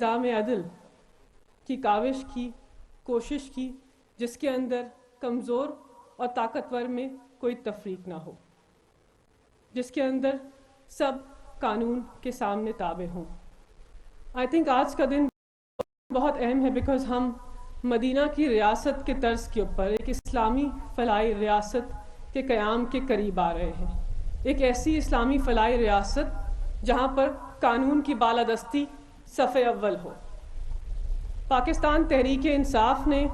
نظام عدل کی کاوش کی کوشش کی جس کے اندر کمزور اور طاقتور میں کوئی تفریق نہ ہو، جس کے اندر سب قانون کے سامنے تابع ہوں۔ آئی تھنک آج کا دن بہت اہم ہے بیکاز ہم مدینہ کی ریاست کے طرز کے اوپر ایک اسلامی فلاحی ریاست کے قیام کے قریب آ رہے ہیں، ایک ایسی اسلامی فلاحی ریاست جہاں پر قانون کی بالادستی صف اول ہو۔ پاکستان تحریک انصاف نے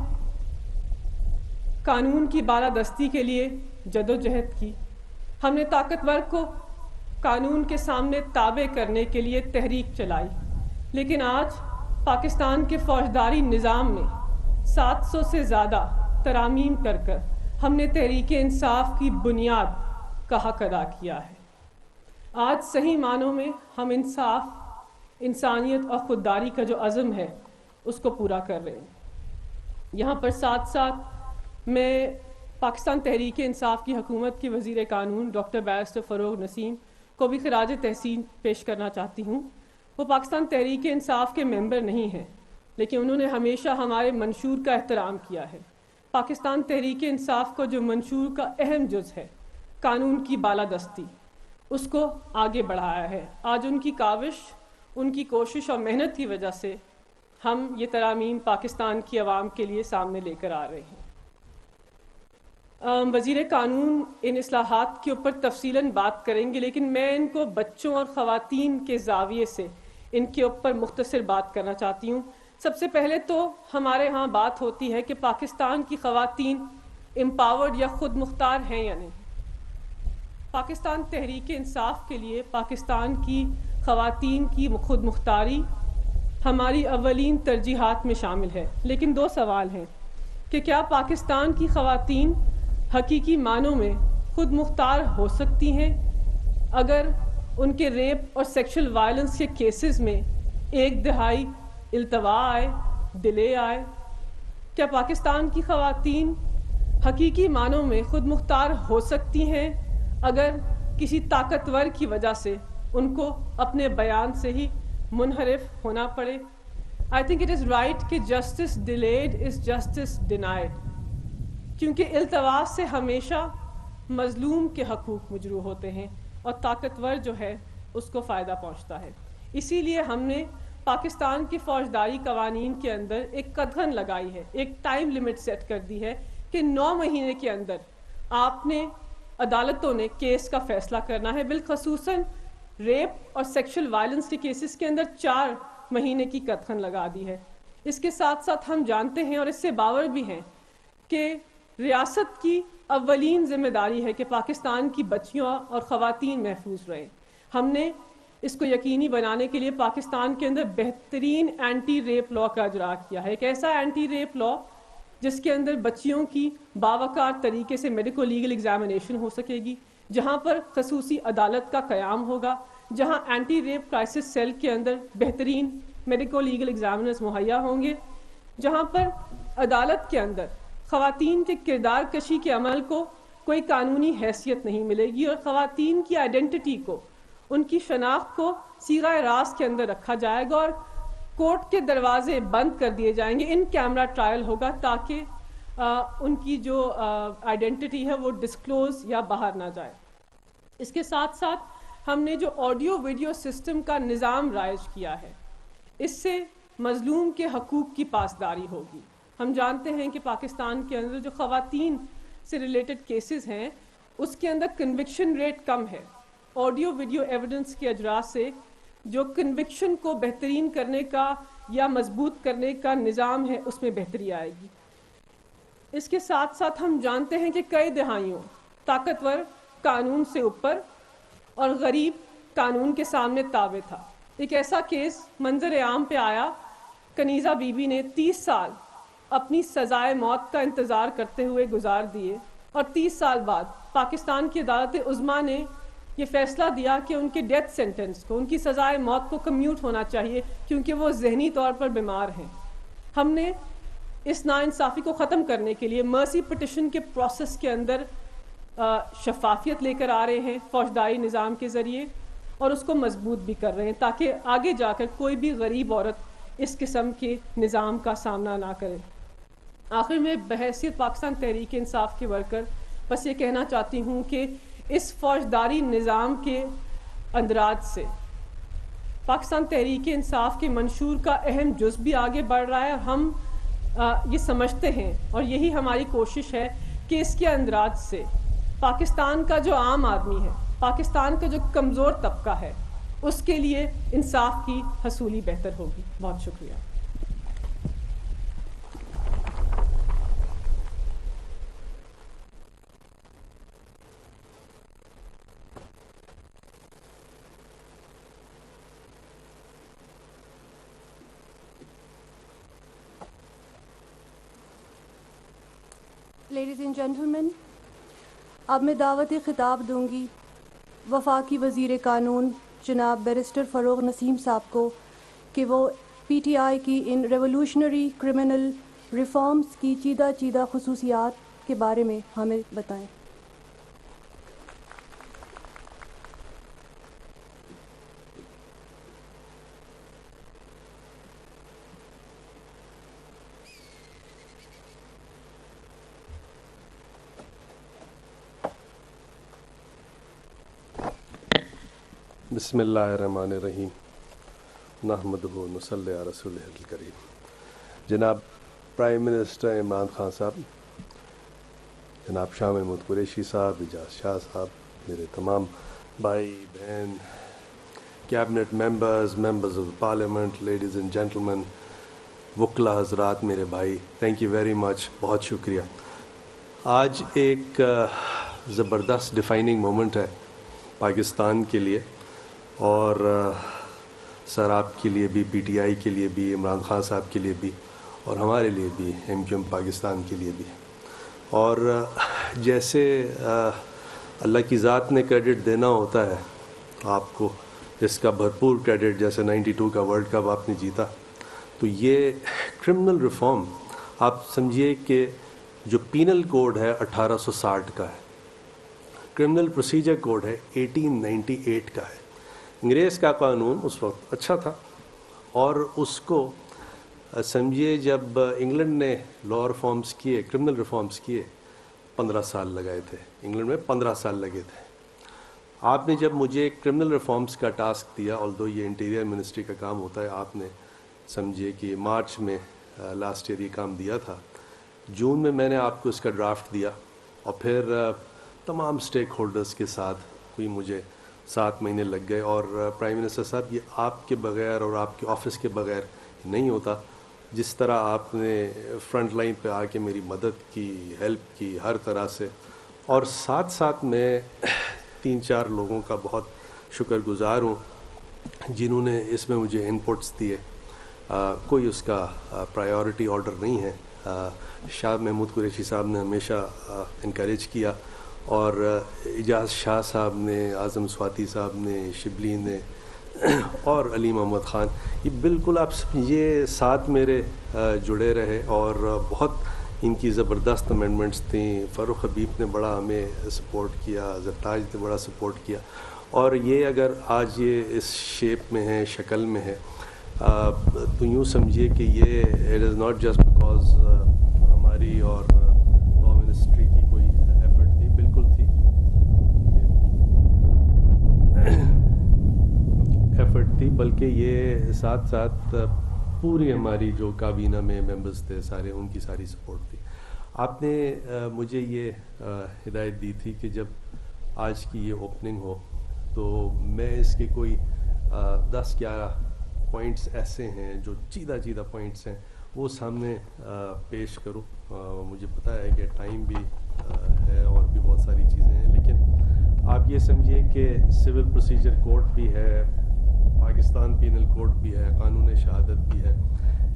قانون کی بالادستی کے لیے جدوجہد کی، ہم نے طاقتور کو قانون کے سامنے تابع کرنے کے لیے تحریک چلائی، لیکن آج پاکستان کے فوجداری نظام میں 700 سے زیادہ ترامیم کر ہم نے تحریک انصاف کی بنیاد کا حق ادا کیا ہے۔ آج صحیح معنوں میں ہم انصاف، انسانیت اور خودداری کا جو عزم ہے اس کو پورا کر رہے ہیں۔ یہاں پر ساتھ ساتھ میں پاکستان تحریک انصاف کی حکومت کے وزیر قانون ڈاکٹر بیرسٹر فروغ نسیم کو بھی خراج تحسین پیش کرنا چاہتی ہوں۔ وہ پاکستان تحریک انصاف کے ممبر نہیں ہیں، لیکن انہوں نے ہمیشہ ہمارے منشور کا احترام کیا ہے۔ پاکستان تحریک انصاف کو جو منشور کا اہم جز ہے قانون کی بالادستی، اس کو آگے بڑھایا ہے۔ آج ان کی کاوش، ان کی کوشش اور محنت کی وجہ سے ہم یہ ترامیم پاکستان کی عوام کے لیے سامنے لے کر آ رہے ہیں۔ وزیر قانون ان اصلاحات کے اوپر تفصیلاً بات کریں گے، لیکن میں ان کو بچوں اور خواتین کے زاویے سے ان کے اوپر مختصر بات کرنا چاہتی ہوں۔ سب سے پہلے تو ہمارے ہاں بات ہوتی ہے کہ پاکستان کی خواتین امپاورڈ یا خود مختار ہیں یا نہیں۔ پاکستان تحریک انصاف کے لیے پاکستان کی خواتین کی خود مختاری ہماری اولین ترجیحات میں شامل ہے، لیکن دو سوال ہیں کہ کیا پاکستان کی خواتین حقیقی معنوں میں خود مختار ہو سکتی ہیں اگر ان کے ریپ اور سیکشل وائلنس کے کیسز میں 1/2 التوا آئے، ڈیلے آئے؟ کیا پاکستان کی خواتین حقیقی معنوں میں خود مختار ہو سکتی ہیں اگر کسی طاقتور کی وجہ سے ان کو اپنے بیان سے ہی منحرف ہونا پڑے؟ I think it is right کہ justice delayed is justice denied، کیونکہ التواس سے ہمیشہ مظلوم کے حقوق مجروح ہوتے ہیں اور طاقتور جو ہے اس کو فائدہ پہنچتا ہے۔ اسی لیے ہم نے پاکستان کی فوجداری قوانین کے اندر ایک قدغن لگائی ہے، ایک ٹائم لیمٹ سیٹ کر دی ہے کہ 9 مہینے کے اندر آپ نے عدالتوں نے کیس کا فیصلہ کرنا ہے۔ بالخصوصاً ریپ اور سیکشل وائلنس کے کیسز کے اندر 4 مہینے کی قدغن لگا دی ہے۔ اس کے ساتھ ساتھ ہم جانتے ہیں اور اس سے باور بھی ہیں کہ ریاست کی اولین ذمہ داری ہے کہ پاکستان کی بچیاں اور خواتین محفوظ رہیں۔ ہم نے اس کو یقینی بنانے کے لیے پاکستان کے اندر بہترین اینٹی ریپ لا کا اجرا کیا ہے، ایک ایسا اینٹی ریپ لا جس کے اندر بچیوں کی باوقار طریقے سے میڈیکو لیگل ایگزامینیشن ہو سکے گی، جہاں پر خصوصی عدالت کا قیام ہوگا، جہاں اینٹی ریپ کرائسس سیل کے اندر بہترین میڈیکو لیگل ایگزامینرز مہیا ہوں گے، جہاں پر عدالت کے اندر خواتین کے کردار کشی کے عمل کو کوئی قانونی حیثیت نہیں ملے گی اور خواتین کی آئیڈینٹی کو، ان کی شناخت کو صیغہ راست کے اندر رکھا جائے گا اور کورٹ کے دروازے بند کر دیے جائیں گے۔ ان کیمرہ ٹرائل ہوگا تاکہ ان کی جو آئیڈینٹی ہے وہ ڈسکلوز یا باہر نہ جائے۔ اس کے ساتھ ساتھ ہم نے جو آڈیو ویڈیو سسٹم کا نظام رائج کیا ہے، اس سے مظلوم کے حقوق کی پاسداری ہوگی۔ ہم جانتے ہیں کہ پاکستان کے اندر جو خواتین سے ریلیٹڈ کیسز ہیں اس کے اندر کنوکشن ریٹ کم ہے۔ آڈیو ویڈیو ایویڈنس کے اجراء سے جو کنوکشن کو بہترین کرنے کا یا مضبوط کرنے کا نظام ہے اس میں بہتری آئے گی۔ اس کے ساتھ ساتھ ہم جانتے ہیں کہ کئی دہائیوں طاقتور قانون سے اوپر اور غریب قانون کے سامنے تابع تھا۔ ایک ایسا کیس منظر عام پہ آیا، کنیزہ بی بی نے 30 سال اپنی سزائے موت کا انتظار کرتے ہوئے گزار دیے اور 30 سال بعد پاکستان کی عدالت عظمیٰ نے یہ فیصلہ دیا کہ ان کے ڈیتھ سینٹنس کو، ان کی سزائے موت کو کمیوٹ ہونا چاہیے کیونکہ وہ ذہنی طور پر بیمار ہیں۔ ہم نے اس ناانصافی کو ختم کرنے کے لیے مرسی پٹیشن کے پروسیس کے اندر شفافیت لے کر آ رہے ہیں فوجداری نظام کے ذریعے، اور اس کو مضبوط بھی کر رہے ہیں تاکہ آگے جا کر کوئی بھی غریب عورت اس قسم کے نظام کا سامنا نہ کریں۔ آخر میں بحیثیت پاکستان تحریک انصاف کے ورکر بس یہ کہنا چاہتی ہوں کہ اس فوجداری نظام کے اندراج سے پاکستان تحریک انصاف کے منشور کا اہم جز بھی آگے بڑھ رہا ہے، اور ہم یہ سمجھتے ہیں اور یہی ہماری کوشش ہے کہ اس کے اندراج سے پاکستان کا جو عام آدمی ہے، پاکستان کا جو کمزور طبقہ ہے، اس کے لیے انصاف کی حصولی بہتر ہوگی۔ بہت شکریہ۔ لیڈیز اینڈ جینٹلمین، اب میں دعوت خطاب دوں گی وفاقی وزیر قانون جناب بیرسٹر فروغ نسیم صاحب کو کہ وہ پی ٹی آئی کی ان ریولوشنری کرمنل ریفارمز کی چیدہ خصوصیات کے بارے میں ہمیں بتائیں۔ بسم اللہ الرحمن الرحیم، نحمدہ و نصلی علی رسولہ الکریم۔ جناب پرائم منسٹر عمران خان صاحب، جناب شاہ محمود قریشی صاحب، اعجاز شاہ صاحب، میرے تمام بھائی بہن، cabinet members of parliament, ladies and gentlemen, وکلا حضرات، میرے بھائی، تھینک یو ویری مچ، بہت شکریہ۔ آج ایک زبردست ڈیفائننگ مومنٹ ہے پاکستان کے لیے، اور سر آپ کے لیے بھی، پی ٹی آئی کے لیے بھی، عمران خان صاحب کے لیے بھی، اور ہمارے لیے بھی، ایم کیو ایم پاکستان کے لیے بھی۔ اور جیسے اللہ کی ذات نے کریڈٹ دینا ہوتا ہے آپ کو، اس کا بھرپور کریڈٹ، جیسے 92 کا ورلڈ کپ آپ نے جیتا، تو یہ کرمنل ریفارم آپ سمجھیے کہ جو پینل کوڈ ہے 1860 کا ہے، کرمنل پروسیجر کوڈ ہے 1898 کا ہے۔ انگریز کا قانون اس وقت اچھا تھا، اور اس کو سمجھیے جب انگلینڈ نے لا ریفارمز کیے، کرمنل ریفارمز کیے، 15 سال لگائے تھے، انگلینڈ میں 15 سال لگے تھے۔ آپ نے جب مجھے کرمنل ریفارمز کا ٹاسک دیا، آلدو یہ انٹیریئر منسٹری کا کام ہوتا ہے، آپ نے سمجھیے کہ مارچ میں لاسٹ ایئر یہ کام دیا تھا، جون میں نے آپ کو اس کا ڈرافٹ دیا، اور پھر تمام سٹیک ہولڈرز کے ساتھ کوئی مجھے 7 مہینے لگ گئے۔ اور پرائم منسٹر صاحب، یہ آپ کے بغیر اور آپ کے آفس کے بغیر نہیں ہوتا، جس طرح آپ نے فرنٹ لائن پہ آ کے میری مدد کی، ہیلپ کی ہر طرح سے، اور ساتھ میں 3-4 لوگوں کا بہت شکر گزار ہوں جنہوں نے اس میں مجھے انپٹس دیے۔ کوئی اس کا پرائیورٹی آرڈر نہیں ہے۔ شاہ محمود قریشی صاحب نے ہمیشہ انکریج کیا، اور اعجاز شاہ صاحب نے، اعظم سواتی صاحب نے، شبلی نے، اور علی محمد خان، یہ بالکل آپ یہ ساتھ میرے جڑے رہے، اور بہت ان کی زبردست امینڈمنٹس تھیں۔ فاروق حبیب نے بڑا ہمیں سپورٹ کیا، زرتاج نے بڑا سپورٹ کیا، اور یہ اگر آج یہ اس شیپ میں ہے، شکل میں ہے، تو یوں سمجھیے کہ یہ it is not just because ہماری اور لا منسٹری کی کوئی ایفرٹ تھی، بالکل تھی ایفرٹ تھی، بلکہ یہ ساتھ پوری ہماری جو کابینہ میں ممبرز تھے سارے، ان کی ساری سپورٹ تھی۔ آپ نے مجھے یہ ہدایت دی تھی کہ جب آج کی یہ اوپننگ ہو تو میں اس کے کوئی 10-11 پوائنٹس ایسے ہیں جو چیدہ پوائنٹس ہیں، وہ سامنے پیش کروں۔ مجھے پتہ ہے کہ ٹائم بھی ہے اور بھی بہت ساری چیزیں ہیں، لیکن آپ یہ سمجھیے کہ سول پروسیجر کوڈ بھی ہے، پاکستان پینل کوڈ بھی ہے، قانون شہادت بھی ہے،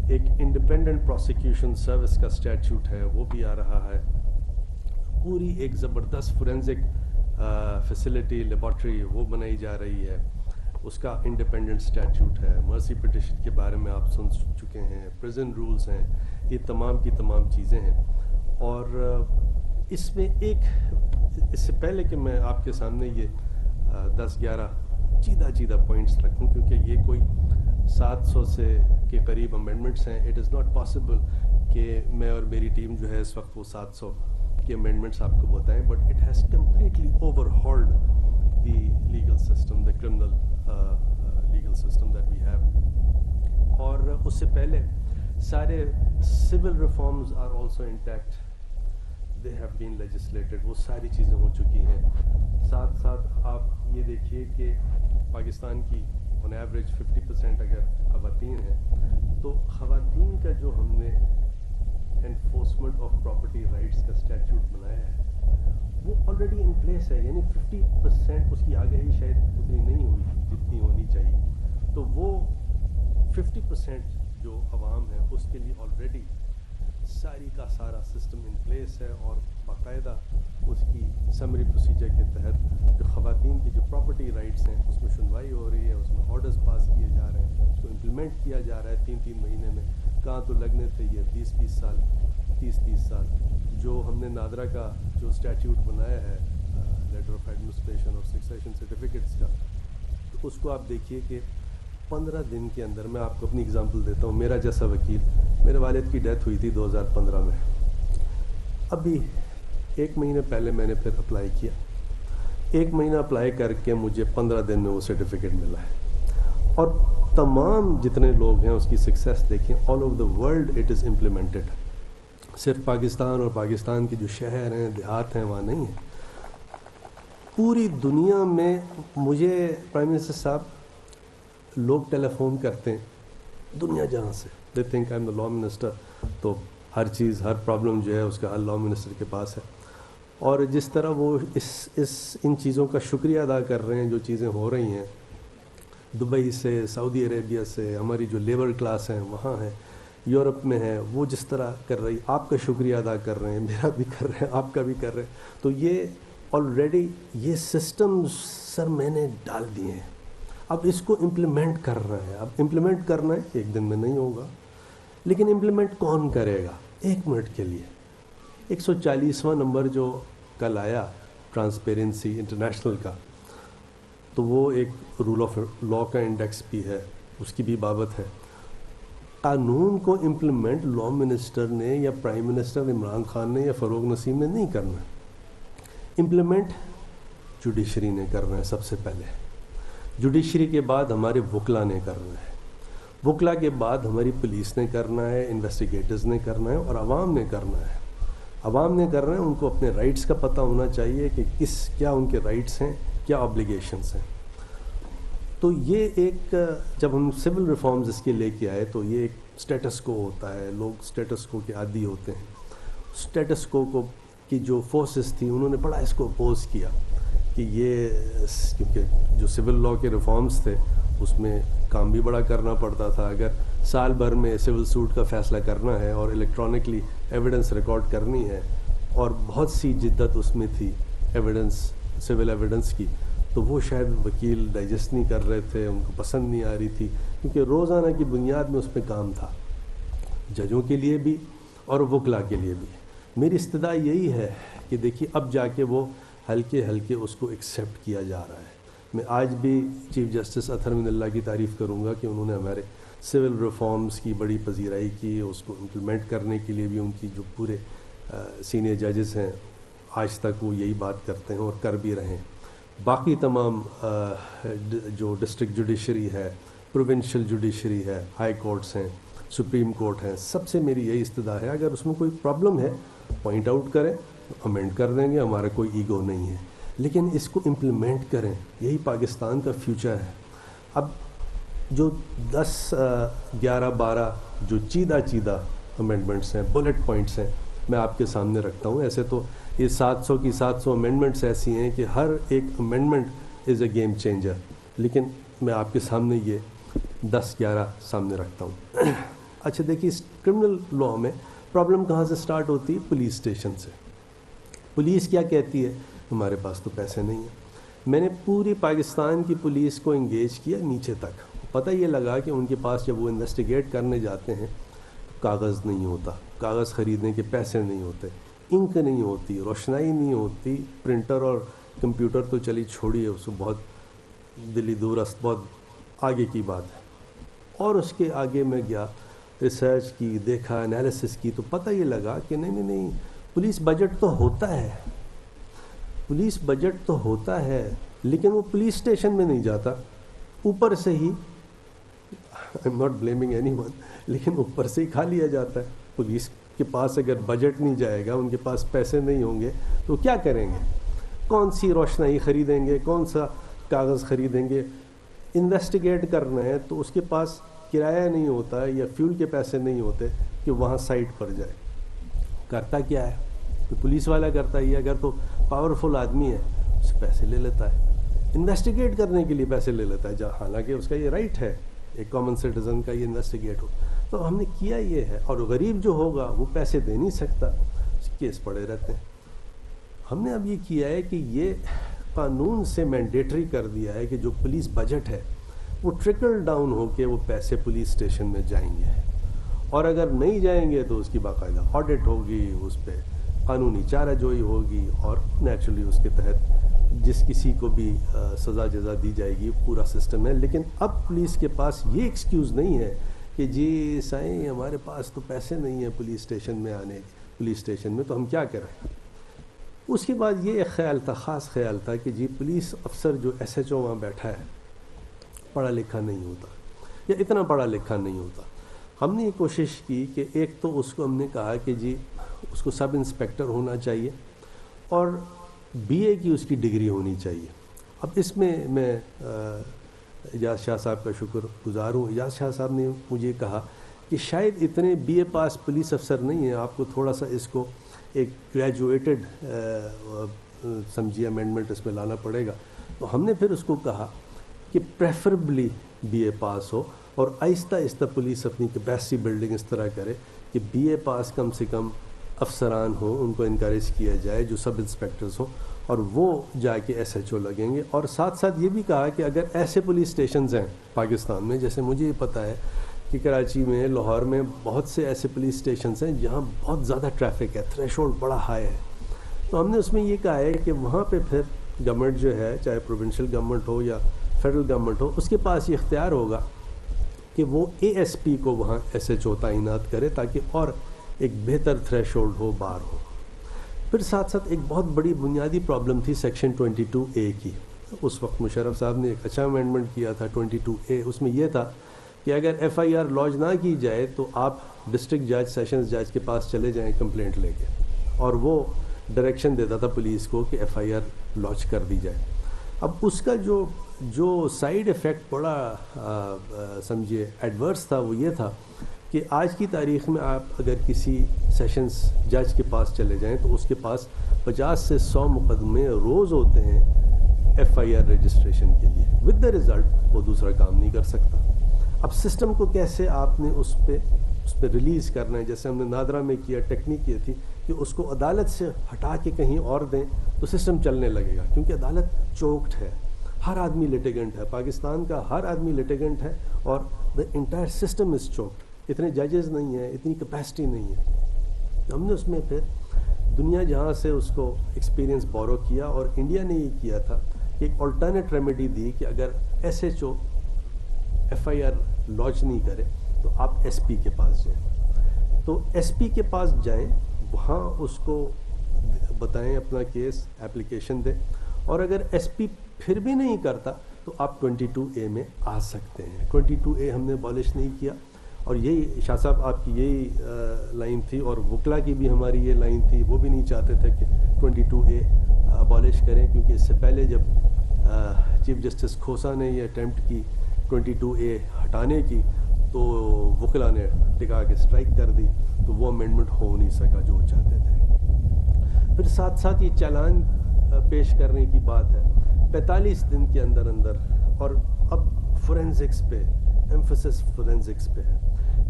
ایک انڈیپینڈنٹ پروسیکیوشن سروس کا اسٹیچوٹ ہے، وہ بھی آ رہا ہے، پوری ایک زبردست فورینزک فیسلٹی لیبارٹری وہ بنائی جا رہی ہے، اس کا انڈیپینڈنٹ اسٹیچوٹ ہے، مرسی پٹیشن کے بارے میں آپ سن چکے ہیں، پریزن رولز ہیں، یہ تمام کی تمام چیزیں ہیں۔ اور اس میں ایک، اس سے پہلے کہ میں آپ کے سامنے یہ 10-11 چیدہ پوائنٹس رکھوں، کیونکہ یہ کوئی 700 سے کے قریب امینڈمنٹس ہیں. اٹ از ناٹ پاسبل کہ میں اور میری ٹیم جو ہے اس وقت وہ 700 کے امینڈمنٹس آپ کو بتائیں, but it has completely overhauled the legal system, the criminal legal system that we have. اور اس سے پہلے سارے civil reforms are also intact, they have been legislated, وہ ساری چیزیں ہو چکی ہیں. ساتھ ساتھ آپ یہ دیکھیے کہ پاکستان کی آن ایوریج 50% اگر خواتین ہیں, تو خواتین کا جو ہم نے انفورسمنٹ آف پراپرٹی رائٹس کا اسٹیچوٹ بنایا ہے وہ آلریڈی ان پلیس ہے. یعنی 50% اس کی آگاہی شاید اتنی نہیں ہوئی جتنی ہونی چاہیے. تو وہ 50% جو عوام ہے اس کے لیے آلریڈی ساری کا سارا سسٹم ان پلیس ہے, اور باقاعدہ اس کی سمری پروسیجر کے تحت جو خواتین کی جو پراپرٹی رائٹس ہیں اس میں سنوائی ہو رہی ہے, اس میں آرڈرز پاس کیے جا رہے ہیں, اس کو امپلیمنٹ کیا جا رہا ہے 3 مہینے میں. کہاں تو لگنے تھے یہ 20 سال, 30 سال. جو ہم نے نادرا کا جو اسٹیچوٹ بنایا ہے لیٹر آف ایڈمنسٹریشن اور سکسیشن سرٹیفکیٹس کا, تو اس کو آپ دیکھیے کہ 15 دن کے اندر, میں آپ کو اپنی اگزامپل دیتا ہوں. میرا جیسا وکیل, میرے والد کی ڈیتھ ہوئی تھی 2015 میں. ابھی 1 مہینے پہلے میں نے پھر اپلائی کیا. 1 مہینہ اپلائی کر کے مجھے 15 دن میں وہ سرٹیفکیٹ ملا ہے. اور تمام جتنے لوگ ہیں اس کی سکسیس دیکھیں, all over the world it is implemented. صرف پاکستان اور پاکستان کے جو شہر ہیں, دیہات ہیں, وہاں نہیں ہیں. پوری دنیا میں مجھے پرائم منسٹر صاحب لوگ ٹیلی فون کرتے ہیں دنیا جہاں سے, they think I am the law minister, تو ہر چیز, ہر پرابلم جو ہے اس کا حل لا منسٹر کے پاس ہے. اور جس طرح وہ ان چیزوں کا شکریہ ادا کر رہے ہیں جو چیزیں ہو رہی ہیں دبئی سے, سعودی عربیہ سے, ہماری جو لیبر کلاس ہیں وہاں ہیں, یورپ میں ہے, وہ جس طرح کر رہی, آپ کا شکریہ ادا کر رہے ہیں, میرا بھی کر رہے ہیں, آپ کا بھی کر رہے ہیں. تو یہ آلریڈی یہ سسٹم سر میں نے ڈال دیے ہیں. اب اس کو امپلیمنٹ کرنا ہے. اب امپلیمنٹ کرنا ہے, 1 دن میں نہیں ہوگا, لیکن امپلیمنٹ کون کرے گا؟ 1 منٹ کے لیے 140واں نمبر جو کل آیا ٹرانسپیرنسی انٹرنیشنل کا, تو وہ ایک رول آف لا کا انڈیکس بھی ہے, اس کی بھی بابت ہے. قانون کو امپلیمنٹ لا منسٹر نے یا پرائم منسٹر عمران خان نے یا فروغ نسیم نے نہیں کرنا. امپلیمنٹ جوڈیشری نے کرنا ہے سب سے پہلے. جوڈیشری کے بعد ہمارے وکلا نے کرنا ہے. وکلا کے بعد ہماری پولیس نے کرنا ہے, انویسٹیگیٹرز نے کرنا ہے, اور عوام نے کرنا ہے. عوام نے کرنا ہے, ان کو اپنے رائٹس کا پتہ ہونا چاہیے کہ کیا ان کے رائٹس ہیں, کیا آبلیگیشنس ہیں. تو یہ ایک, جب ہم سول ریفارمز اس کے لے کے آئے تو یہ ایک اسٹیٹس کو ہوتا ہے, لوگ اسٹیٹس کو کے عادی ہوتے ہیں. اسٹیٹس کو کی جو فورسز تھیں انہوں نے بڑا اس کو اپوز کیا کہ یہ, کیونکہ جو سول لا کے ریفارمز تھے اس میں کام بھی بڑا کرنا پڑتا تھا. اگر سال بھر میں سول سوٹ کا فیصلہ کرنا ہے اور الیکٹرانکلی ایویڈنس ریکارڈ کرنی ہے, اور بہت سی جدت اس میں تھی ایویڈنس, سول ایویڈنس کی, تو وہ شاید وکیل ڈائجسٹ نہیں کر رہے تھے, ان کو پسند نہیں آ رہی تھی, کیونکہ روزانہ کی بنیاد میں اس پہ کام تھا, ججوں کے لیے بھی اور وکلا کے لیے بھی. میری استدعا یہی ہے کہ دیکھیے اب جا کے وہ ہلکے ہلکے اس کو ایکسیپٹ کیا جا رہا ہے. میں آج بھی چیف جسٹس اطہر من اللہ کی تعریف کروں گا کہ انہوں نے ہمارے سول ریفارمز کی بڑی پذیرائی کی, اس کو امپلیمنٹ کرنے کے لیے بھی ان کی جو پورے سینئر ججز ہیں آج تک وہ یہی بات کرتے ہیں اور کر بھی رہے ہیں. باقی تمام جو ڈسٹرکٹ جوڈیشری ہے, پروونشل جوڈیشری ہے, ہائی کورٹس ہیں, سپریم کورٹ ہیں, سب سے میری یہی استدعا ہے, اگر اس میں کوئی پرابلم ہے پوائنٹ آؤٹ کریں, امینڈ کر دیں گے, ہمارا کوئی ایگو نہیں ہے, لیکن اس کو امپلیمنٹ کریں. یہی پاکستان کا فیوچر ہے. اب جو 10, 11, 12 جو چیدہ امینڈمنٹس ہیں, بلٹ پوائنٹس ہیں, میں آپ کے سامنے رکھتا ہوں. ایسے تو یہ 700 کی 700 امینڈمنٹس ایسی ہیں کہ ہر ایک amendment is a game changer, لیکن میں آپ کے سامنے یہ 10, 11 سامنے رکھتا ہوں. اچھا دیکھیے, اس کرمنل لاء میں پرابلم کہاں سے سٹارٹ ہوتی ہے؟ پولیس اسٹیشن سے. پولیس کیا کہتی ہے؟ ہمارے پاس تو پیسے نہیں ہیں. میں نے پوری پاکستان کی پولیس کو انگیج کیا نیچے تک. پتہ یہ لگا کہ ان کے پاس جب وہ انویسٹیگیٹ کرنے جاتے ہیں کاغذ نہیں ہوتا, کاغذ خریدنے کے پیسے نہیں ہوتے, انک نہیں ہوتی, روشنائی نہیں ہوتی, پرنٹر اور کمپیوٹر تو چلی چھوڑی ہے, اس کو بہت دلی دورست, بہت آگے کی بات ہے. اور اس کے آگے میں گیا, ریسرچ کی, دیکھا, انالیسس کی, تو پتہ یہ لگا کہ نہیں, پولیس بجٹ تو ہوتا ہے, پولیس بجٹ تو ہوتا ہے, لیکن وہ پولیس اسٹیشن میں نہیں جاتا, اوپر سے ہی, I am not blaming anyone, لیکن اوپر سے ہی کھا لیا جاتا ہے. پولیس کے پاس اگر بجٹ نہیں جائے گا, ان کے پاس پیسے نہیں ہوں گے, تو کیا کریں گے؟ کون سی روشنائی خریدیں گے, کون سا کاغذ خریدیں گے؟ انویسٹیگیٹ کرنا ہے تو اس کے پاس کرایہ نہیں ہوتا یا فیول کے پیسے نہیں ہوتے کہ وہاں سائٹ پر جائے. کرتا کیا ہے؟ تو پولیس والا کرتا ہی, اگر تو پاورفل آدمی ہے اس سے پیسے لے لیتا ہے, انویسٹیگیٹ کرنے کے لیے پیسے لے لیتا ہے, حالانکہ اس کا یہ رائٹ ہے ایک کامن سٹیزن کا, یہ انویسٹیگیٹ ہو. تو ہم نے کیا یہ ہے, اور غریب جو ہوگا وہ پیسے دے نہیں سکتا, کیس پڑے رہتے ہیں. ہم نے اب یہ کیا ہے کہ یہ قانون سے مینڈیٹری کر دیا ہے کہ جو پولیس بجٹ ہے وہ ٹرکل ڈاؤن ہو کے وہ پیسے پولیس اسٹیشن میں جائیں گے, اور اگر نہیں جائیں گے تو اس کی باقاعدہ آڈٹ ہوگی, اس پہ قانونی چارہ جوئی ہوگی, اور نیچرلی اس کے تحت جس کسی کو بھی سزا جزا دی جائے گی, پورا سسٹم ہے. لیکن اب پولیس کے پاس یہ ایکسکیوز نہیں ہے کہ جی سائیں ہمارے پاس تو پیسے نہیں ہیں پولیس اسٹیشن میں آنے, پولیس اسٹیشن میں, تو ہم کیا کریں. اس کے بعد یہ ایک خیال تھا, خاص خیال تھا کہ جی پولیس افسر جو ایس ایچ او وہاں بیٹھا ہے پڑھا لکھا نہیں ہوتا, یا اتنا پڑھا لکھا نہیں ہوتا. ہم نے یہ کوشش کی کہ ایک تو اس کو ہم نے کہا کہ جی اس کو سب انسپیکٹر ہونا چاہیے, اور بی اے کی اس کی ڈگری ہونی چاہیے. اب اس میں اجاز شاہ صاحب کا شکر گزار ہوں. اجاز شاہ صاحب نے مجھے کہا کہ شاید اتنے بی اے پاس پولیس افسر نہیں ہیں, آپ کو تھوڑا سا اس کو ایک گریجویٹڈ سمجھیے امینڈمنٹ اس میں لانا پڑے گا. تو ہم نے پھر اس کو کہا کہ پریفریبلی بی اے پاس ہو, اور آہستہ آہستہ پولیس اپنی کیپیسٹی بلڈنگ اس طرح کرے کہ بی اے پاس کم سے کم افسران ہوں, ان کو انکریج کیا جائے جو سب انسپیکٹرز ہوں, اور وہ جا کے ایس ایچ او لگیں گے. اور ساتھ ساتھ یہ بھی کہا کہ اگر ایسے پولیس اسٹیشنز ہیں پاکستان میں, جیسے مجھے یہ پتہ ہے کہ کراچی میں, لاہور میں بہت سے ایسے پولیس اسٹیشنز ہیں جہاں بہت زیادہ ٹریفک ہے, تھریش ہولڈ بڑا ہائی ہے, تو ہم نے اس میں یہ کہا ہے کہ وہاں پہ پھر گورنمنٹ جو ہے, چاہے پروونشل گورنمنٹ ہو یا فیڈرل گورنمنٹ ہو, اس کے پاس یہ اختیار ہوگا کہ وہ اے ایس پی کو وہاں ایس ایچ او تعینات کرے, تاکہ اور ایک بہتر تھریش ہولڈ ہو, بار ہو. پھر ساتھ ساتھ ایک بہت بڑی بنیادی پرابلم تھی سیکشن 22A کی. اس وقت مشرف صاحب نے ایک اچھا امینڈمنٹ کیا تھا 22A. اس میں یہ تھا کہ اگر ایف آئی آر لانچ نہ کی جائے تو آپ ڈسٹرکٹ جج, سیشنز جج کے پاس چلے جائیں کمپلینٹ لے کے, اور وہ ڈائریکشن دیتا تھا پولیس کو کہ ایف آئی آر لانچ کر دی جائے. اب اس کا جو سائیڈ ایفیکٹ بڑا سمجھیے ایڈورس تھا, وہ یہ تھا کہ آج کی تاریخ میں آپ اگر کسی سیشنز جج کے پاس چلے جائیں تو اس کے پاس 50 سے 100 مقدمے روز ہوتے ہیں ایف آئی آر رجسٹریشن کے لیے. ود دا ریزلٹ وہ دوسرا کام نہیں کر سکتا. اب سسٹم کو کیسے آپ نے اس پہ ریلیز کرنا ہے, جیسے ہم نے نادرا میں کیا, ٹیکنیک یہ تھی کہ اس کو عدالت سے ہٹا کے کہیں اور دیں تو سسٹم چلنے لگے گا, کیونکہ عدالت چوکڈ ہے, ہر آدمی لیٹیگنٹ ہے, پاکستان کا ہر آدمی لیٹیگنٹ ہے, اور دا انٹائر سسٹم از چوکڈ. اتنے ججز نہیں ہیں, اتنی کیپیسٹی نہیں ہے. ہم نے اس میں پھر دنیا جہاں سے اس کو ایکسپیرینس بورو کیا, اور انڈیا نے یہ کیا تھا کہ ایک آلٹرنیٹ ریمیڈی دی کہ اگر S H O F I R launch نہیں کرے تو آپ ایس پی کے پاس جائیں. تو ایس پی کے پاس جائیں, وہاں اس کو بتائیں اپنا کیس, ایپلیکیشن دیں, اور اگر ایس پی پھر بھی نہیں کرتا تو آپ 22A میں آ سکتے ہیں. 22A ہم نے abolish نہیں کیا, اور یہی شاہ صاحب آپ کی یہی لائن تھی, اور وکلا کی بھی ہماری یہ لائن تھی. وہ بھی نہیں چاہتے تھے کہ 22A abolish کریں, کیونکہ اس سے پہلے جب چیف جسٹس کھوسا نے یہ اٹیمپٹ کی 22A ہٹانے کی, تو وکلا نے ٹکا کے اسٹرائک کر دی, تو وہ امینڈمنٹ ہو نہیں سکا جو وہ چاہتے تھے. پھر ساتھ ساتھ یہ چالان پیش کرنے کی بات ہے 45 دن کے اندر, اور اب فورینزکس پہ ایمفسس فورینزکس پہ ہے.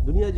دنیا